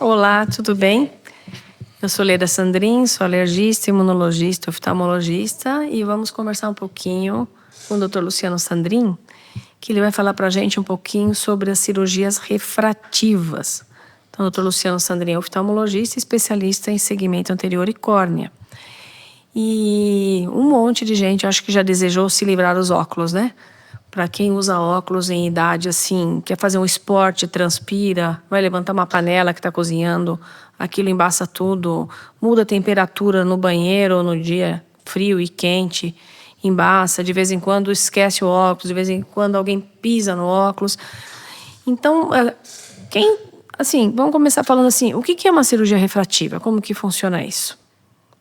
Olá, tudo bem? Eu sou Leda Sandrin, sou alergista, imunologista, oftalmologista e vamos conversar um pouquinho com o Dr. Luciano Sandrin, que ele vai falar para a gente um pouquinho sobre as cirurgias refrativas. Então, o Dr. Luciano Sandrin é oftalmologista, especialista em segmento anterior e córnea. E um monte de gente, acho que já desejou se livrar dos óculos, né? Para quem usa óculos em idade assim, quer fazer um esporte, transpira, vai levantar uma panela que está cozinhando, aquilo embaça tudo, muda a temperatura no banheiro no dia frio e quente, embaça, de vez em quando esquece o óculos, de vez em quando alguém pisa no óculos. Então, vamos começar falando assim, o que é uma cirurgia refrativa? Como que funciona isso?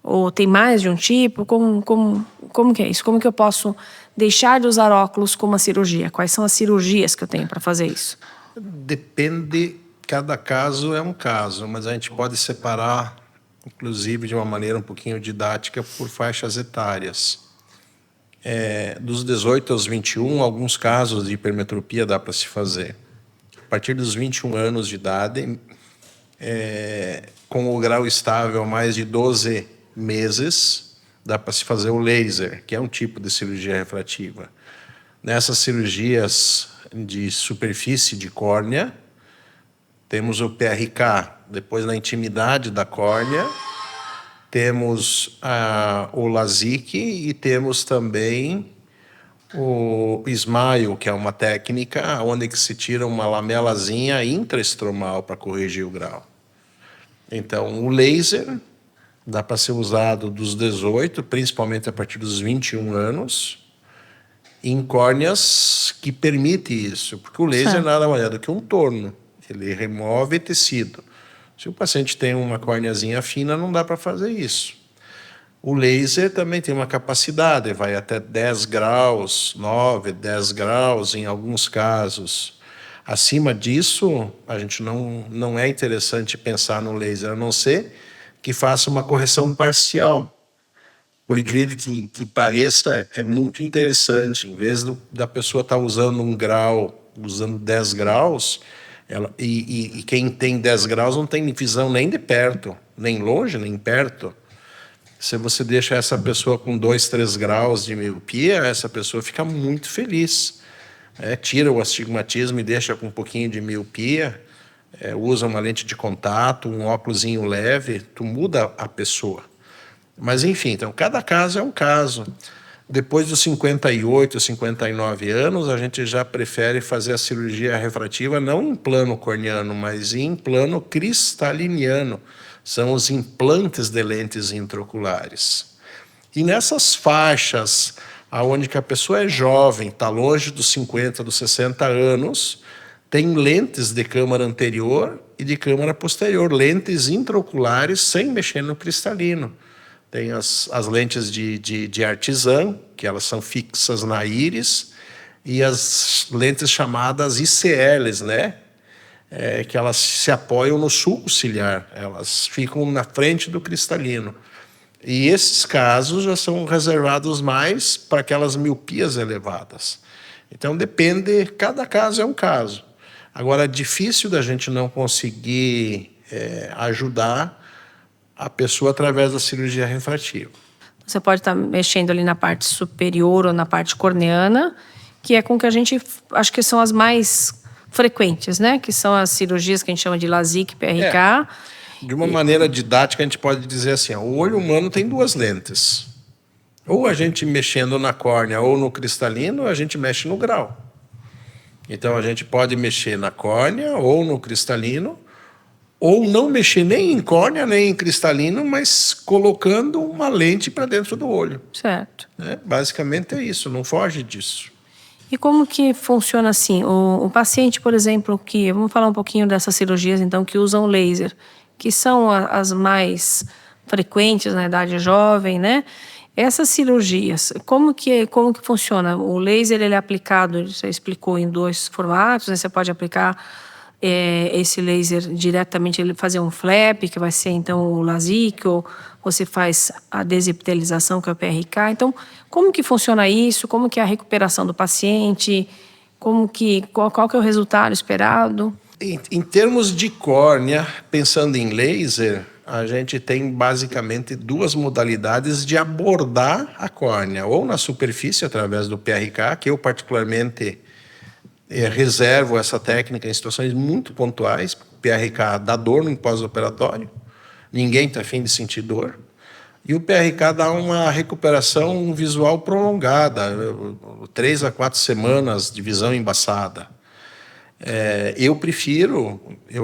Ou tem mais de um tipo? Como que é isso? Como que eu posso deixar de usar óculos com uma cirurgia? Quais são as cirurgias que eu tenho para fazer isso? Depende, cada caso é um caso, mas a gente pode separar, inclusive de uma maneira um pouquinho didática, por faixas etárias. Dos 18 aos 21, alguns casos de hipermetropia dá para se fazer. A partir dos 21 anos de idade, com o grau estável mais de 12 meses, dá para se fazer o laser, que é um tipo de cirurgia refrativa. Nessas cirurgias de superfície de córnea, temos o PRK, depois na intimidade da córnea, temos o LASIK e temos também o SMILE, que é uma técnica onde que se tira uma lamelazinha intraestromal para corrigir o grau. Então, o laser dá para ser usado dos 18, principalmente a partir dos 21 anos, em córneas que permite isso, porque o laser nada mais é do que um torno, ele remove tecido. Se o paciente tem uma córneazinha fina, não dá para fazer isso. O laser também tem uma capacidade, vai até 10 graus, 9, 10 graus em alguns casos. Acima disso, a gente não é interessante pensar no laser, a não ser que faça uma correção parcial. Por incrível que pareça, é muito interessante. Em vez da pessoa estar usando 1 grau, usando 10 graus, e quem tem 10 graus não tem visão nem de perto, nem longe, nem perto. Se você deixa essa pessoa com 2, 3 graus de miopia, essa pessoa fica muito feliz. Tira o astigmatismo e deixa com um pouquinho de miopia, usa uma lente de contato, um óculosinho leve, tu muda a pessoa. Mas, enfim, então, cada caso é um caso. Depois dos 58, 59 anos, a gente já prefere fazer a cirurgia refrativa não em plano corneano, mas em plano cristaliniano. São os implantes de lentes intraoculares. E nessas faixas, onde que a pessoa é jovem, está longe dos 50, dos 60 anos, tem lentes de câmara anterior e de câmara posterior, lentes intraoculares sem mexer no cristalino. Tem as lentes de artesã, que elas são fixas na íris, e as lentes chamadas ICLs, né? Que elas se apoiam no sulco ciliar, elas ficam na frente do cristalino. E esses casos já são reservados mais para aquelas miopias elevadas. Então, depende, cada caso é um caso. Agora, é difícil da gente não conseguir ajudar a pessoa através da cirurgia refrativa. Você pode estar mexendo ali na parte superior ou na parte corneana, que é com que a gente, acho que são as mais frequentes, né? Que são as cirurgias que a gente chama de LASIK, PRK. De uma maneira didática, a gente pode dizer assim, o olho humano tem 2 lentes. Ou a gente mexendo na córnea ou no cristalino, a gente mexe no grau. Então, a gente pode mexer na córnea ou no cristalino, ou não mexer nem em córnea, nem em cristalino, mas colocando uma lente para dentro do olho. Certo. Basicamente é isso, não foge disso. E como que funciona assim? O paciente, por exemplo, vamos falar um pouquinho dessas cirurgias, então, que usam laser, que são as mais frequentes na idade jovem, né? Essas cirurgias, como que funciona? O laser, ele é aplicado, você explicou, em 2 formatos, né? Você pode aplicar esse laser diretamente, ele fazer um flap, que vai ser então o LASIK, ou você faz a desepitelização, que é o PRK. Então, como que funciona isso? Como que é a recuperação do paciente? Qual que é o resultado esperado? Em termos de córnea, pensando em laser, a gente tem basicamente duas modalidades de abordar a córnea, ou na superfície, através do PRK, que eu particularmente reservo essa técnica em situações muito pontuais. O PRK dá dor no pós-operatório, ninguém está afim de sentir dor. E o PRK dá uma recuperação visual prolongada, 3 a 4 semanas de visão embaçada. Eu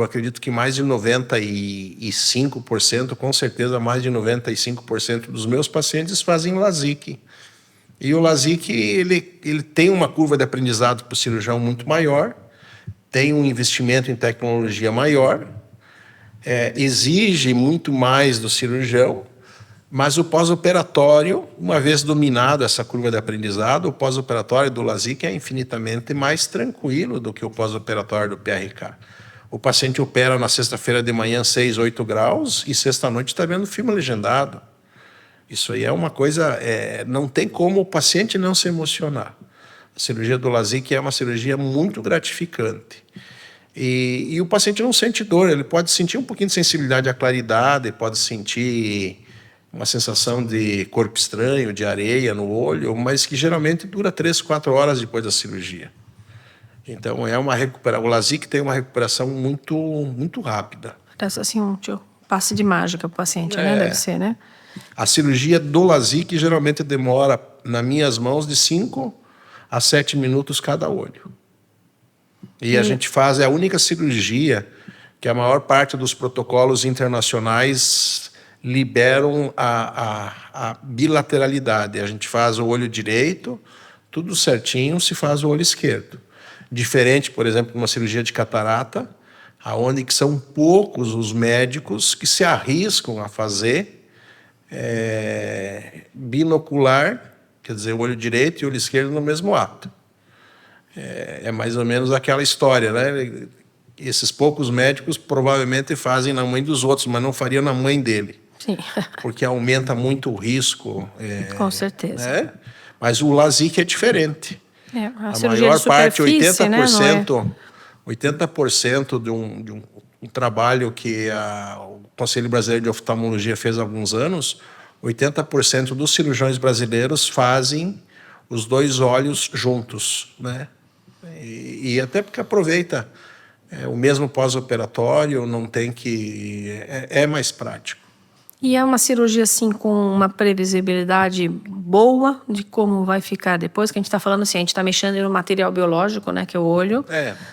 acredito que mais de 95%, com certeza mais de 95% dos meus pacientes fazem LASIK. E o LASIK ele tem uma curva de aprendizado para o cirurgião muito maior, tem um investimento em tecnologia maior, exige muito mais do cirurgião, mas o pós-operatório, uma vez dominado essa curva de aprendizado, o pós-operatório do LASIK é infinitamente mais tranquilo do que o pós-operatório do PRK. O paciente opera na sexta-feira de manhã 6, 8 graus e sexta-noite está vendo filme legendado. Isso aí é uma coisa, não tem como o paciente não se emocionar. A cirurgia do LASIK é uma cirurgia muito gratificante. E o paciente não sente dor, ele pode sentir um pouquinho de sensibilidade à claridade, pode sentir uma sensação de corpo estranho, de areia no olho, mas que geralmente dura 3, 4 horas depois da cirurgia. Então, o LASIK tem uma recuperação muito, muito rápida. Parece assim um passe de mágica para o paciente, né? Deve ser, né? A cirurgia do LASIK geralmente demora, nas minhas mãos, de 5 a 7 minutos cada olho. E a gente faz, é a única cirurgia que a maior parte dos protocolos internacionais liberam a bilateralidade. A gente faz o olho direito, tudo certinho, se faz o olho esquerdo. Diferente, por exemplo, de uma cirurgia de catarata, onde que são poucos os médicos que se arriscam a fazer binocular, quer dizer, o olho direito e o olho esquerdo no mesmo ato. É mais ou menos aquela história, né? Esses poucos médicos provavelmente fazem na mãe dos outros, mas não fariam na mãe dele. Sim. Porque aumenta muito o risco. Com certeza. Né? Mas o LASIK é diferente. A maior parte, 80%, né? 80% de um trabalho que o Conselho Brasileiro de Oftalmologia fez há alguns anos, 80% dos cirurgiões brasileiros fazem os dois olhos juntos, né? E até porque aproveita o mesmo pós-operatório, não tem que... é mais prático. E é uma cirurgia, assim, com uma previsibilidade boa de como vai ficar depois, que a gente está falando assim, a gente está mexendo no material biológico, né, que é o olho,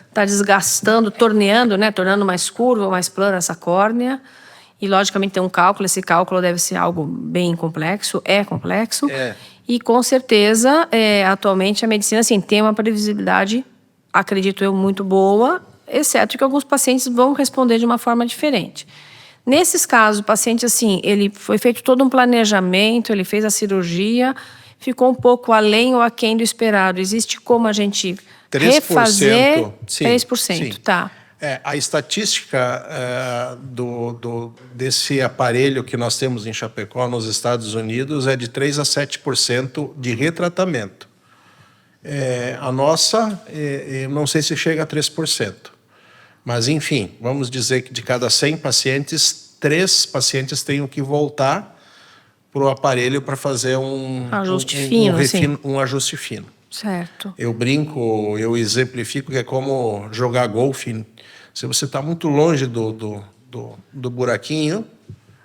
está desgastando, torneando, né, tornando mais curva, mais plana essa córnea, e logicamente tem um cálculo, esse cálculo deve ser algo bem complexo, complexo, e com certeza, atualmente a medicina, assim, tem uma previsibilidade, acredito eu, muito boa, exceto que alguns pacientes vão responder de uma forma diferente. Nesses casos, o paciente, assim, ele foi feito todo um planejamento, ele fez a cirurgia, ficou um pouco além ou aquém do esperado. Existe como a gente 3%, refazer? Sim, 3%, sim. Tá. A estatística desse aparelho que nós temos em Chapecó, nos Estados Unidos, é de 3 a 7% de retratamento. A nossa, não sei se chega a 3%. Mas, enfim, vamos dizer que de cada 100 pacientes, 3 pacientes têm que voltar para o aparelho para fazer um ajuste fino. Certo. Eu brinco, eu exemplifico que é como jogar golfe. Se você está muito longe do buraquinho,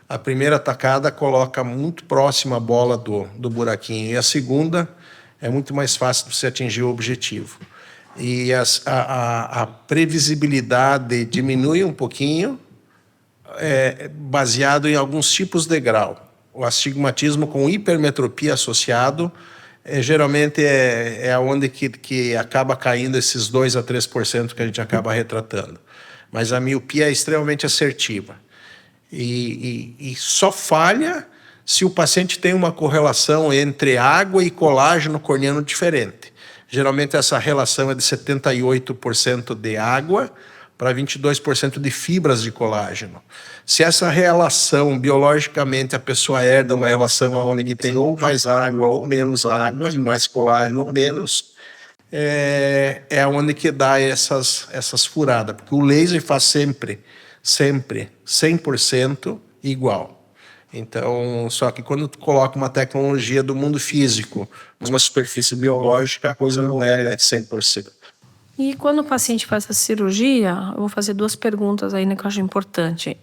a primeira tacada coloca muito próxima a bola do buraquinho, e a segunda é muito mais fácil de você atingir o objetivo. E a previsibilidade diminui um pouquinho, baseado em alguns tipos de grau. O astigmatismo com hipermetropia associado, geralmente é onde que acaba caindo esses 2 a 3% que a gente acaba retratando. Mas a miopia é extremamente assertiva. E só falha se o paciente tem uma correlação entre água e colágeno corneano diferente. Geralmente essa relação é de 78% de água para 22% de fibras de colágeno. Se essa relação, biologicamente, a pessoa herda uma relação onde tem ou mais água ou menos água, e mais colágeno ou menos, é onde que dá essas furadas. Porque o laser faz sempre 100% igual. Então, só que quando tu coloca uma tecnologia do mundo físico, uma superfície biológica, a coisa não é 100%. E quando o paciente faz a cirurgia, eu vou fazer 2 perguntas aí, né, que eu acho importante,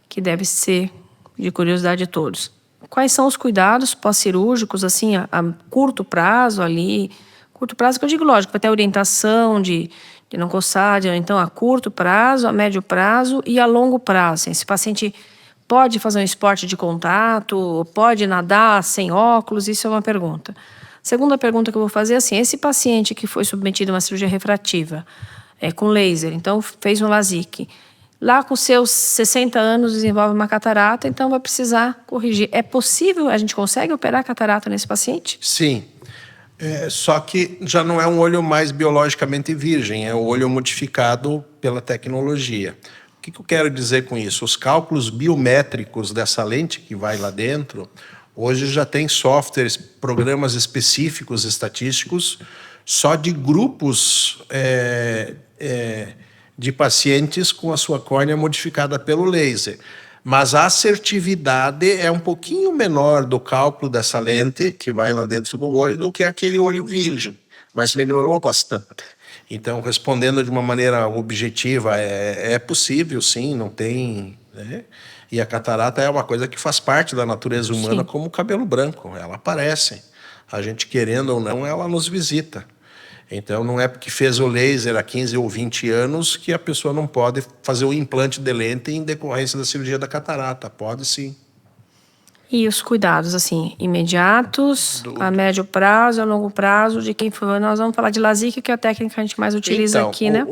que deve ser de curiosidade de todos. Quais são os cuidados pós-cirúrgicos, assim, a curto prazo ali? Curto prazo que eu digo, lógico, vai ter orientação de não coçar, então a curto prazo, a médio prazo e a longo prazo. Assim, esse paciente pode fazer um esporte de contato, pode nadar sem óculos? Isso é uma pergunta. Segunda pergunta que eu vou fazer é assim, esse paciente que foi submetido a uma cirurgia refrativa, com laser, então fez um LASIK, lá com seus 60 anos desenvolve uma catarata, então vai precisar corrigir. É possível, a gente consegue operar a catarata nesse paciente? Sim. Só que já não é um olho mais biologicamente virgem, é o olho modificado pela tecnologia. O que eu quero dizer com isso? Os cálculos biométricos dessa lente que vai lá dentro, hoje já tem softwares, programas específicos estatísticos, só de grupos de pacientes com a sua córnea modificada pelo laser. Mas a assertividade é um pouquinho menor do cálculo dessa lente que vai lá dentro do olho do que aquele olho virgem, mas melhorou bastante. Então, respondendo de uma maneira objetiva, é possível, sim, não tem... Né? E a catarata é uma coisa que faz parte da natureza humana, sim, como o cabelo branco. Ela aparece. A gente, querendo ou não, ela nos visita. Então, não é porque fez o laser há 15 ou 20 anos que a pessoa não pode fazer o implante de lente em decorrência da cirurgia da catarata. Pode, sim. E os cuidados, assim, imediatos, a médio prazo, a longo prazo, de quem for... Nós vamos falar de LASIK, que é a técnica que a gente mais utiliza então, aqui, né?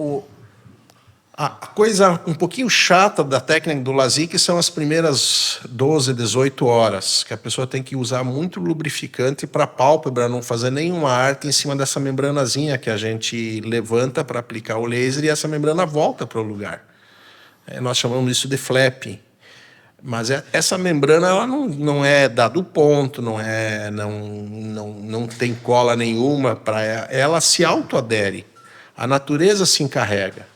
A coisa um pouquinho chata da técnica do LASIK são as primeiras 12, 18 horas, que a pessoa tem que usar muito lubrificante para a pálpebra não fazer nenhuma arte em cima dessa membranazinha que a gente levanta para aplicar o laser e essa membrana volta para o lugar. Nós chamamos isso de flap. Mas essa membrana ela não é dado ponto, não tem cola nenhuma para ela se autoadere. A natureza se encarrega.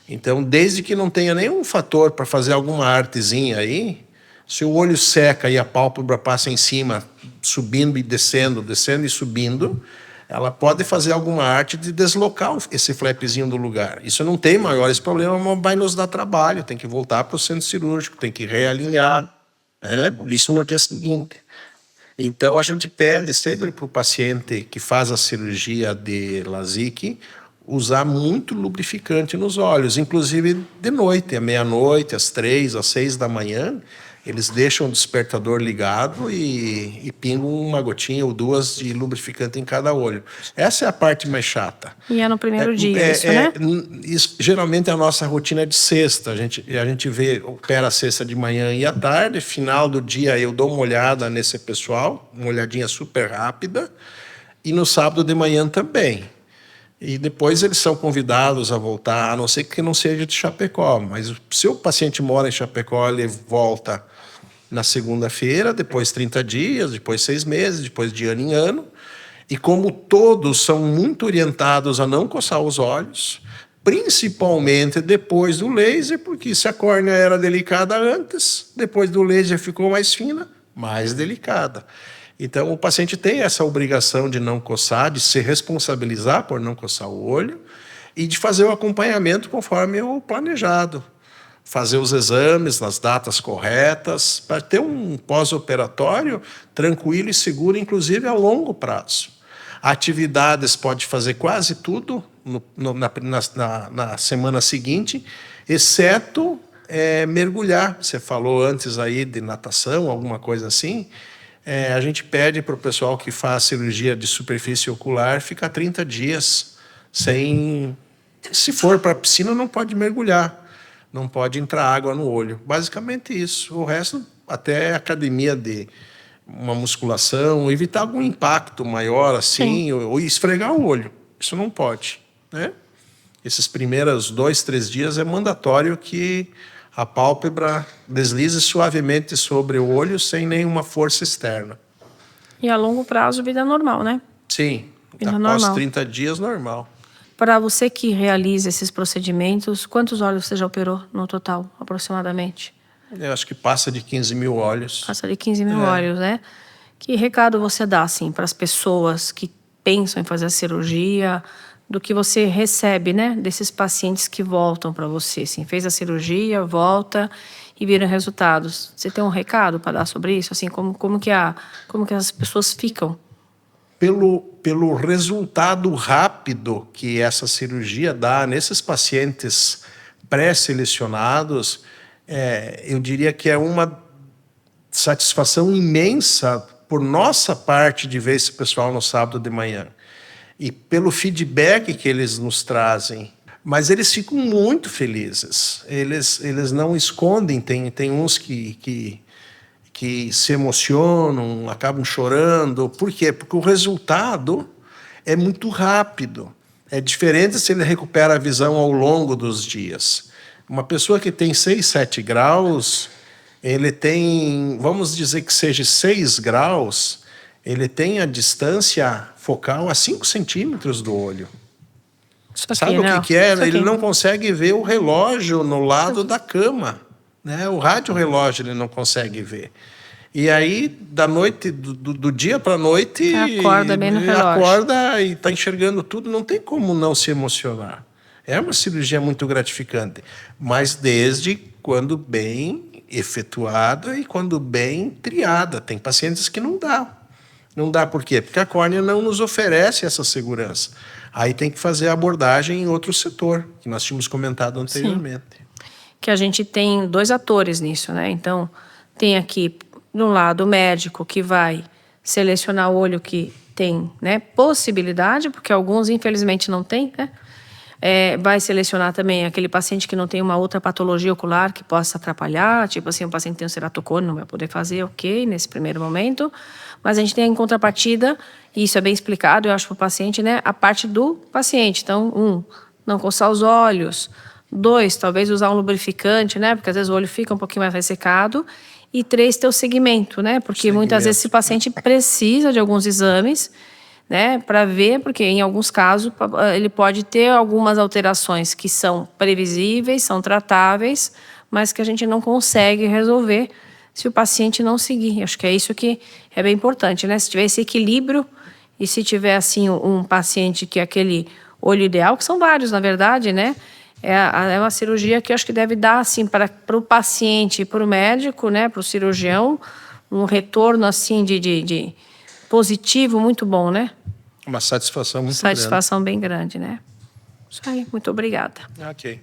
Então, desde que não tenha nenhum fator para fazer alguma artezinha aí, se o olho seca e a pálpebra passa em cima, subindo e descendo, descendo e subindo, ela pode fazer alguma arte de deslocar esse flapzinho do lugar. Isso não tem maiores problemas, mas vai nos dar trabalho, tem que voltar para o centro cirúrgico, tem que realinhar. Isso no dia seguinte. Então, a gente pede sempre para o paciente que faz a cirurgia de LASIK usar muito lubrificante nos olhos, inclusive de noite, à meia-noite, às 3, às 6 da manhã, eles deixam o despertador ligado e pingam uma gotinha ou 2 de lubrificante em cada olho. Essa é a parte mais chata. E é no primeiro dia, isso, né? Isso, geralmente a nossa rotina é de sexta. A gente opera a sexta de manhã e à tarde. Final do dia eu dou uma olhada nesse pessoal, uma olhadinha super rápida. E no sábado de manhã também. E depois eles são convidados a voltar, a não ser que não seja de Chapecó. Mas se o paciente mora em Chapecó, ele volta na segunda-feira, depois 30 dias, depois 6 meses, depois de ano em ano. E como todos são muito orientados a não coçar os olhos, principalmente depois do laser, porque se a córnea era delicada antes, depois do laser ficou mais fina, mais delicada. Então, o paciente tem essa obrigação de não coçar, de se responsabilizar por não coçar o olho e de fazer o acompanhamento conforme o planejado. Fazer os exames nas datas corretas, para ter um pós-operatório tranquilo e seguro, inclusive a longo prazo. Atividades pode fazer quase tudo na semana seguinte, exceto mergulhar. Você falou antes aí de natação, alguma coisa assim. A gente pede para o pessoal que faz cirurgia de superfície ocular ficar 30 dias sem... Se for para a piscina, não pode mergulhar, não pode entrar água no olho. Basicamente isso. O resto, até academia de uma musculação, evitar algum impacto maior assim, ou esfregar o olho. Isso não pode, né? Esses primeiros 2, 3 dias é mandatório que a pálpebra deslize suavemente sobre o olho sem nenhuma força externa. E a longo prazo, vida normal, né? Sim, Vida Após normal. 30 dias, normal. Para você que realiza esses procedimentos, quantos olhos você já operou no total, aproximadamente? Eu acho que passa de 15 mil olhos. Passa de 15 mil olhos, né? Que recado você dá, assim, para as pessoas que pensam em fazer a cirurgia, do que você recebe, né? Desses pacientes que voltam para você, assim, fez a cirurgia, volta e viram resultados. Você tem um recado para dar sobre isso? Assim, como que as pessoas ficam? Pelo resultado rápido que essa cirurgia dá nesses pacientes pré-selecionados, eu diria que é uma satisfação imensa por nossa parte de ver esse pessoal no sábado de manhã. E pelo feedback que eles nos trazem. Mas eles ficam muito felizes. Eles não escondem, tem uns que se emocionam, acabam chorando. Por quê? Porque o resultado é muito rápido. É diferente se ele recupera a visão ao longo dos dias. Uma pessoa que tem 6, 7 graus, ele tem, vamos dizer que seja 6 graus, ele tem a distância focal a 5 centímetros do olho. Isso Sabe aqui, o que é? Isso aqui. Ele não consegue ver o relógio no lado da cama, né? O rádio-relógio ele não consegue ver. E aí, da noite, do dia para a noite, Acorda bem no relógio. acorda e está enxergando tudo, não tem como não se emocionar. É uma cirurgia muito gratificante, mas desde quando bem efetuada e quando bem triada. Tem pacientes que não dá. Não dá por quê? Porque a córnea não nos oferece essa segurança. Aí tem que fazer a abordagem em outro setor, que nós tínhamos comentado anteriormente. Sim. Que a gente tem 2 atores nisso, né? Então, tem aqui, no lado, o médico que vai selecionar o olho que tem, né, possibilidade, porque alguns, infelizmente, não tem, né? Vai selecionar também aquele paciente que não tem uma outra patologia ocular que possa atrapalhar, tipo assim, um paciente tem um ceratocone, não vai poder fazer, ok, nesse primeiro momento. Mas a gente tem em contrapartida, e isso é bem explicado, eu acho, para o paciente, né, a parte do paciente. Então, não coçar os olhos. 2, talvez usar um lubrificante, né, porque às vezes o olho fica um pouquinho mais ressecado. E 3, ter o segmento, né, porque muitas vezes esse paciente precisa de alguns exames, né, para ver, porque em alguns casos ele pode ter algumas alterações que são previsíveis, são tratáveis, mas que a gente não consegue resolver se o paciente não seguir. Acho que é isso que é bem importante, né? Se tiver esse equilíbrio e se tiver, assim, um paciente que é aquele olho ideal, que são vários, na verdade, né? É uma cirurgia que eu acho que deve dar, assim, para o paciente e para o médico, né? Para o cirurgião, um retorno, assim, de positivo muito bom, né? Uma satisfação muito Satisfação bem grande, né? Isso aí, muito obrigada. grande. Ok.